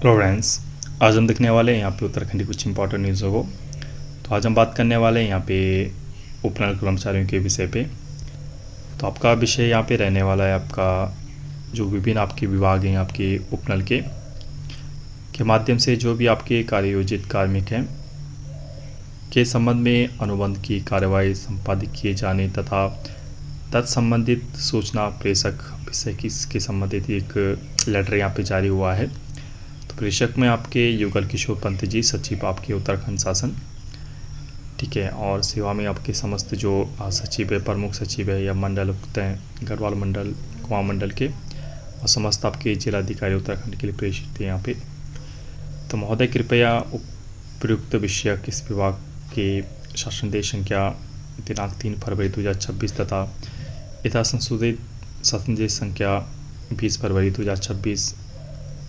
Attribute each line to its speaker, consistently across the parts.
Speaker 1: Hello friends, आज हम देखने वाले हैं यहाँ पे उत्तराखंड की कुछ इंपॉर्टेंट न्यूज़ों को। तो आज हम बात करने वाले हैं यहाँ पे उपनल कर्मचारियों के विषय पे। तो आपका विषय यहाँ पे रहने वाला है आपका जो विभिन्न आपके विभाग हैं आपके उपनल के माध्यम से जो भी आपके कार्ययोजित कार्मिक हैं के संबंध में अनुबंध की कार्यवाही संपादित किए जाने तथा तत्संबंधित सूचना प्रेषक विषय के संबंधित एक लेटर यहाँ पे जारी हुआ है। तो प्रेषक में आपके युगल किशोर पंत जी, सचिव आपके उत्तराखंड शासन, ठीक है। और सेवा में आपके समस्त जो सचिव है, प्रमुख सचिव है या मंडल उक्त हैं, गढ़वाल मंडल, कुमाऊं मंडल के, और समस्त आपके जिलाधिकारी उत्तराखंड के लिए प्रेषित थे यहाँ पे। तो महोदय कृपया उपयुक्त विषयक इस विभाग के शासन देश संख्या दिनांक 3 फरवरी 2026 तथा यथा संशोधित शासन देश संख्या 20 फरवरी 2026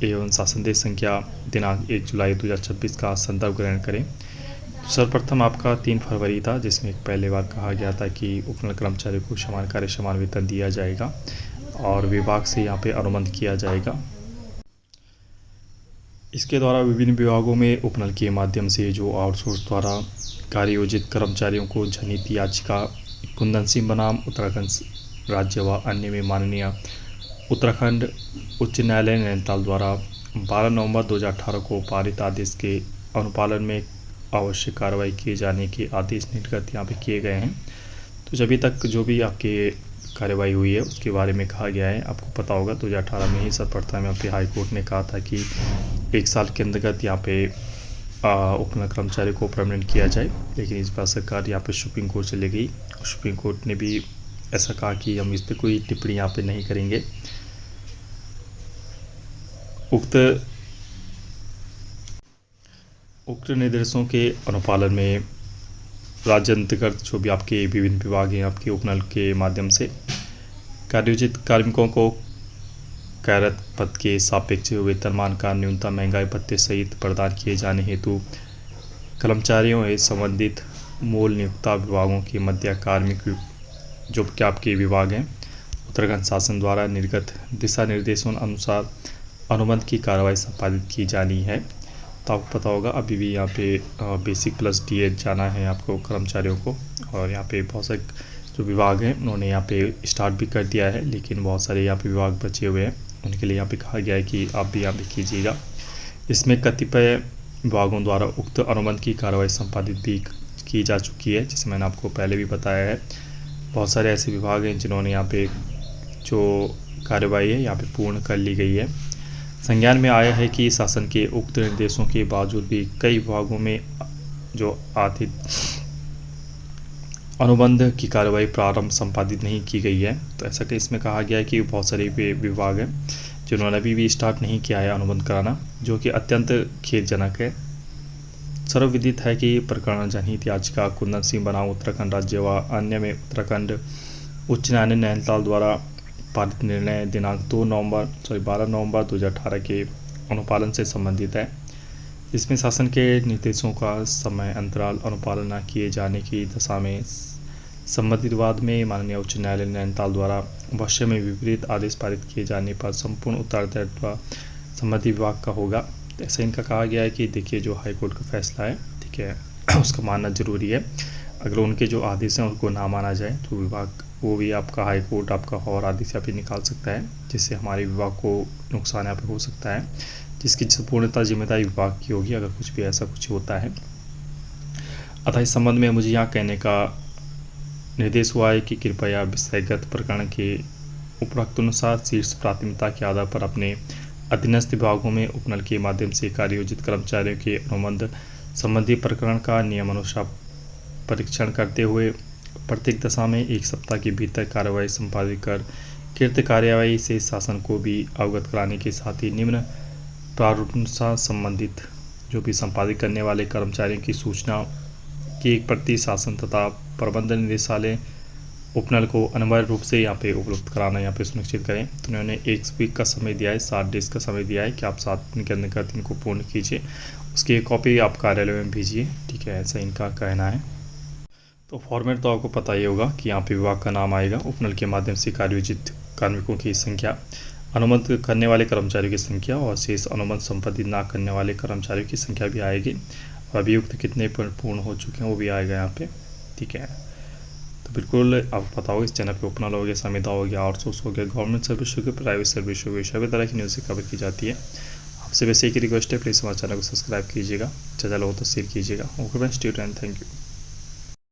Speaker 1: एवं शासन देश संख्या दिनांक 1 जुलाई 2026 का संदर्भ ग्रहण करें। सर्वप्रथम आपका 3 फरवरी था, जिसमें पहले बार कहा गया था कि उपनल कर्मचारियों को समान कार्य समान वेतन दिया जाएगा और विभाग से यहाँ पे अनुबंध किया जाएगा। इसके द्वारा विभिन्न विभागों में उपनल के माध्यम से जो आउटसोर्स द्वारा कार्ययोजित कर्मचारियों को जनहित याचिका कुंदन सिंह बनाम उत्तराखंड राज्य व अन्य में माननीय उत्तराखंड उच्च न्यायालय नैनीताल द्वारा 12 नवंबर 2018 को पारित आदेश के अनुपालन में आवश्यक कार्रवाई किए जाने के आदेश निर्गत यहाँ पे किए गए हैं। तो अभी तक जो भी आपके कार्रवाई हुई है उसके बारे में कहा गया है। आपको पता होगा 2018 में ही सर्वप्रथम यहाँ पे हाई कोर्ट ने कहा था कि 1 साल के अंतर्गत यहाँ पे उपनल कर्मचारी को परमानेंट किया जाए, लेकिन इस बार सरकार यहाँ पे सुप्रीम कोर्ट चली गई। सुप्रीम कोर्ट ने भी ऐसा कहा कि हम इस पर कोई टिप्पणी यहाँ पे नहीं करेंगे। उक्त निर्देशों के अनुपालन में राज्य अंतर्गत जो भी आपके विभिन्न विभाग हैं आपके उपनल के माध्यम से कार्ययोजित कार्मिकों को कार्यरत पद के सापेक्ष वेतनमान का न्यूनतम महंगाई भत्ते सहित प्रदान किए जाने हेतु कर्मचारियों एवं संबंधित मूल नियोक्ता विभागों के मध्य कार्मिक जो कि आपके विभाग हैं उत्तराखंड शासन द्वारा निर्गत दिशा निर्देशों अनुसार अनुबंध की कार्रवाई संपादित की जानी है। तो आपको पता होगा अभी भी यहाँ पे बेसिक प्लस डीएड जाना है आपको कर्मचारियों को, और यहाँ पे बहुत सारे जो विभाग हैं उन्होंने यहाँ पे स्टार्ट भी कर दिया है, लेकिन बहुत सारे यहाँ पे विभाग बचे हुए हैं, उनके लिए यहाँ पे कहा गया है कि आप भी यहाँ पे कीजिएगा। इसमें कतिपय विभागों द्वारा उक्त अनुबंध की कार्रवाई संपादित भी की जा चुकी है, जिसे मैंने आपको पहले भी बताया है। बहुत सारे ऐसे विभाग हैं जिन्होंने यहाँ पे जो कार्रवाई है यहाँ पे पूर्ण कर ली गई है। संज्ञान में आया है कि शासन के उक्त निर्देशों के बावजूद भी कई विभागों में जो आर्थिक अनुबंध की कार्रवाई प्रारंभ संपादित नहीं की गई है। तो ऐसा कि इसमें कहा गया है कि बहुत सारे विभाग हैं जिन्होंने अभी भी स्टार्ट नहीं किया है अनुबंध कराना, जो कि अत्यंत खेदजनक है। सर्वविदित है कि प्रकरण जनहित याचिका कुंदन सिंह बनाम उत्तराखंड राज्य व अन्य में उत्तराखंड उच्च न्यायालय नैनीताल द्वारा पारित निर्णय दिनांक 12 नवंबर 2018 के अनुपालन से संबंधित है। इसमें शासन के निर्देशों का समय अंतराल अनुपालन न किए जाने की दशा में संबंधित वाद में माननीय उच्च न्यायालय नैनीताल द्वारा भविष्य में विपरीत आदेश पारित किए जाने पर संपूर्ण उत्तरदायित्व संबंधित विभाग का होगा। ऐसा इनका कहा गया है कि देखिए जो हाईकोर्ट का फैसला है, ठीक है, उसका मानना जरूरी है। अगर उनके जो आदेश हैं उनको ना माना जाए तो विभाग वो भी आपका हाई कोर्ट आपका और आदेश यहाँ पे निकाल सकता है, जिससे हमारे विभाग को नुकसान यहाँ पे हो सकता है, जिसकी संपूर्णतः जिम्मेदारी विभाग की होगी अगर कुछ भी ऐसा कुछ होता है। अतः इस संबंध में मुझे यहाँ कहने का निर्देश हुआ है कि कृपया विषयगत प्रकरण के उपरोक्तानुसार शीर्ष प्राथमिकता के आधार पर अपने अधीनस्थ विभागों में उपनल के माध्यम से कार्ययोजित कर्मचारियों के अनुबंध संबंधी प्रकरण का नियमानुसार परीक्षण करते हुए प्रत्येक दशा में 1 सप्ताह के भीतर कार्रवाई संपादित कर कृत कार्यवाही से शासन को भी अवगत कराने के साथ ही निम्न प्रारूपानुसार संबंधित जो भी संपादित करने वाले कर्मचारियों की सूचना की एक प्रति शासन तथा प्रबंधन निदेशालय उपनल को अनिवार्य रूप से यहाँ पे उपलब्ध कराना यहाँ पे सुनिश्चित करें। तो उन्होंने 1 वीक का समय दिया है, 7 डेज का समय दिया है कि आप 7 दिन के अंदर इनको पूर्ण कीजिए, उसकी एक कॉपी आप कार्यालय में भेजिए, ठीक है, ऐसा इनका कहना है। तो फॉर्मेट तो आपको पता ही होगा कि यहाँ पे विभाग का नाम आएगा, उपनल के माध्यम से कार्ययोजित कार्मिकों की संख्या, अनुबंध करने वाले कर्मचारियों की संख्या और शेष अनुबंध संपादित ना करने वाले कर्मचारियों की संख्या भी आएगी, और अभियुक्त कितने पूर्ण हो चुके हैं वो भी आएगा यहाँ पे। ठीक है, तो बिल्कुल आपको पता होगा इस चैनल पे ओपनल हो गया, संविदा हो गया, आउटसोर्स हो गया, गवर्नमेंट सर्विस हो गया, प्राइवेट सर्विस हो गया, सभी तरह की न्यूज़ कवर की जाती है। आपसे वैसे एक रिक्वेस्ट है, प्लीज़ हमारे चैनल को सब्सक्राइब कीजिएगा, ज़्यादा लोगों तो शेयर कीजिएगा। Okay friends, stay tuned, thank you.